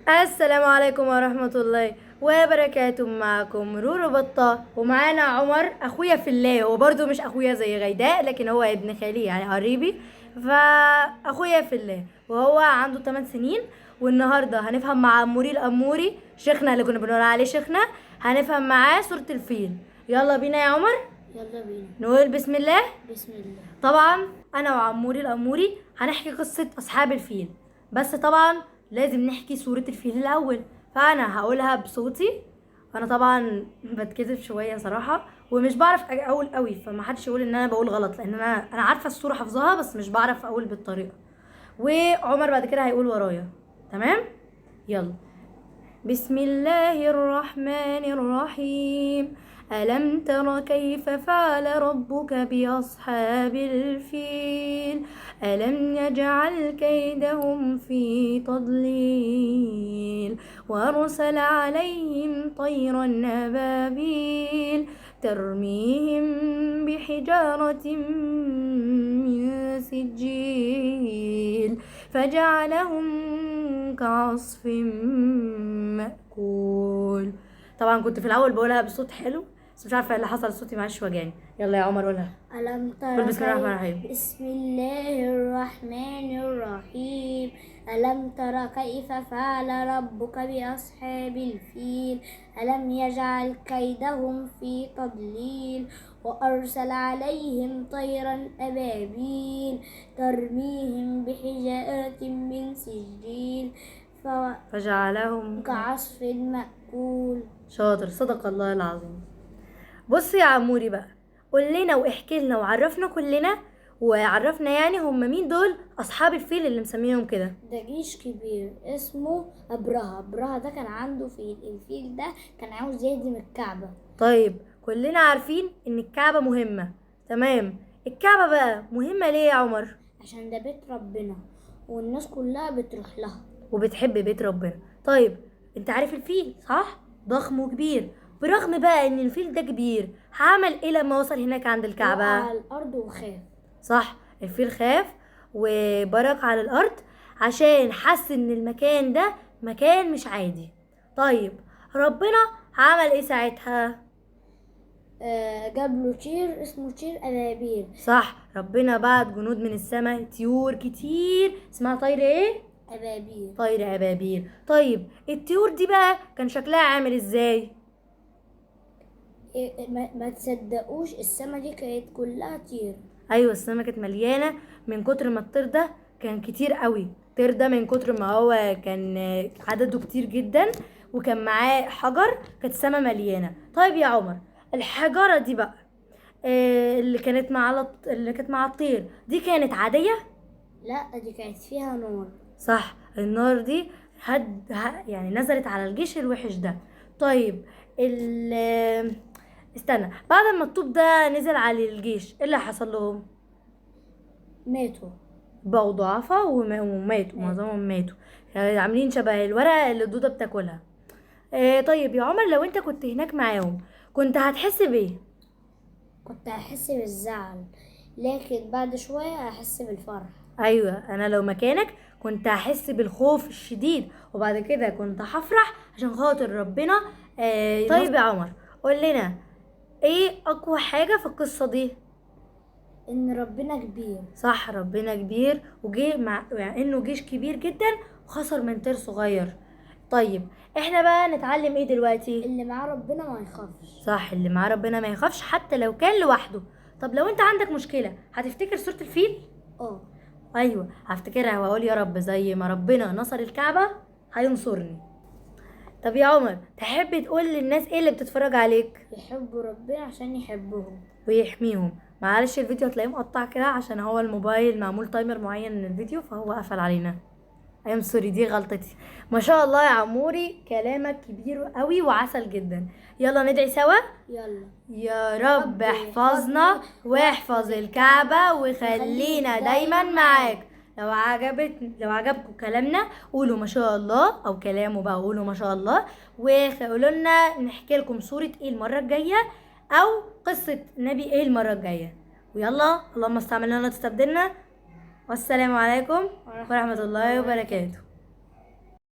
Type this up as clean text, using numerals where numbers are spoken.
السلام عليكم ورحمة الله وبركاته. معكم رورو بطة، ومعانا عمر اخويا في الله. هو برضو مش اخويا زي غيداء، لكن هو ابن خالي يعني قريبي، فاخويا في الله. وهو عنده 8 سنين. والنهارده هنفهم مع عموري الاموري شيخنا اللي كنا بنقول عليه شيخنا. هنفهم معاه سورة الفيل. يلا بينا يا عمر. يلا بينا. نقول بسم الله. بسم الله. طبعا انا وعموري الاموري هنحكي قصة اصحاب الفيل، بس طبعا لازم نحكي سورة الفيل الاول. فانا هقولها بصوتي. انا طبعا بتكذب شوية صراحة، ومش بعرف اقول قوي، فما حدش يقول ان انا بقول غلط، لان انا عارفة السورة حافظاها، بس مش بعرف اقول بالطريقة. وعمر بعد كده هيقول ورايا. تمام. يلا. بسم الله الرحمن الرحيم. ألم تر كيف فعل ربك بأصحاب الفيل؟ ألم يجعل كيدهم في تضليل وأرسل عليهم طيرا أبابيل ترميهم بحجارة من سجيل فجعلهم كعصف مأكول. طبعا كنت في الأول بقولها بصوت حلو، بس مش عارفة ايه اللي حصل، صوتي معاش وجعني. يلا يا عمر قولها. ألم قول تر بسم الله الرحمن الرحيم. بسم الله الرحمن الرحيم. ألم تر كيف فعل ربك بأصحاب الفيل؟ ألم يجعل كيدهم في تضليل وأرسل عليهم طيرا أبابيل ترميهم بحجارة من سجيل فجعلهم كعصف مأكول. شاطر، صدق الله العظيم. بص يا عموري بقى، قول لنا واحكي لنا وعرفنا كلنا، وعرفنا يعني هم مين دول اصحاب الفيل اللي مسمينهم كده. ده جيش كبير اسمه أبرهة ده كان عنده فيل. الفيل ده كان عاوز يهدم الكعبة. طيب كلنا عارفين ان الكعبة مهمة. تمام. الكعبة بقى مهمة ليه يا عمر؟ عشان ده بيت ربنا والناس كلها بتروح لها. وبتحب بيت ربنا. طيب انت عارف الفيل صح؟ ضخم وكبير. برغم بقى ان الفيل ده كبير، عمل ايه لما وصل هناك عند وقع الكعبة؟ على الأرض وخاف. صح، الفيل خاف وبرك على الارض عشان حس ان المكان ده مكان مش عادي. طيب ربنا عمل ايه ساعتها؟ جاب له طير اسمه طير أبابيل. صح، ربنا بعت جنود من السماء، طيور كتير اسمها طير ايه؟ أبابيل. طير ابابيل. طيب الطيور دي بقى كان شكلها عامل ازاي؟ ما تصدقوش السما دي كانت كلها طير. ايوه، السما كانت مليانه من كتر ما الطير ده كان كتير قوي. الطير ده من كتر ما هو كان عدده كتير جدا، وكان معاه حجر، كانت السما مليانه. طيب يا عمر، الحجاره دي بقى اللي كانت مع الطير دي كانت عاديه؟ لا، دي كانت فيها نور. صح، النار دي يعني نزلت على الجيش الوحش ده. طيب استنى، بعد ما الطوب ده نزل على الجيش ايه اللي حصل لهم؟ ماتوا. بقوا ضعفاء وماتوا، معظمهم ماتوا. يعني عاملين شبه الورقة اللي الدودة بتاكلها. طيب يا عمر، لو انت كنت هناك معاهم كنت هتحس بايه؟ كنت هحس بالزعل، لكن بعد شوية هحس بالفرح. ايوه، انا لو مكانك كنت هحس بالخوف الشديد، وبعد كده كنت هفرح عشان خاطر ربنا. طيب يا عمر، قول لنا ايه اقوى حاجة في القصة دي؟ إن ربنا كبير. صح، ربنا كبير، وجه مع يعني انه جيش كبير جدا وخسر من طير صغير. طيب احنا بقى نتعلم ايه دلوقتي؟ اللي معاه ربنا ما يخافش. صح، اللي معاه ربنا ما يخافش حتى لو كان لوحده. طب لو انت عندك مشكلة هتفتكر سورة الفيل؟ اه. ايوه هفتكرها واقول يا رب زي ما ربنا نصر الكعبة هينصرني. طب يا عمر، تحب تقول للناس ايه اللي بتتفرج عليك؟ يحبوا ربنا عشان يحبهم ويحميهم. معلش الفيديو هتلاقيه مقطع كده عشان هو الموبايل معمول تايمر معين من الفيديو، فهو قفل علينا. ايام سوري، دي غلطتي. ما شاء الله يا عموري، كلامك كبير قوي وعسل جدا. يلا ندعي سوا. يلا. يا رب احفظنا واحفظ الكعبة وخلينا دايما معاك. لو عجبكم كلامنا قولوا ما شاء الله، او كلامه بقى قولوا ما شاء الله، وقولوا لنا نحكي لكم سورة ايه المرة الجاية، او قصة نبي ايه المرة الجاية. ويلا، اللهم استعملنا ولا تستبدلنا. والسلام عليكم ورحمة الله وبركاته.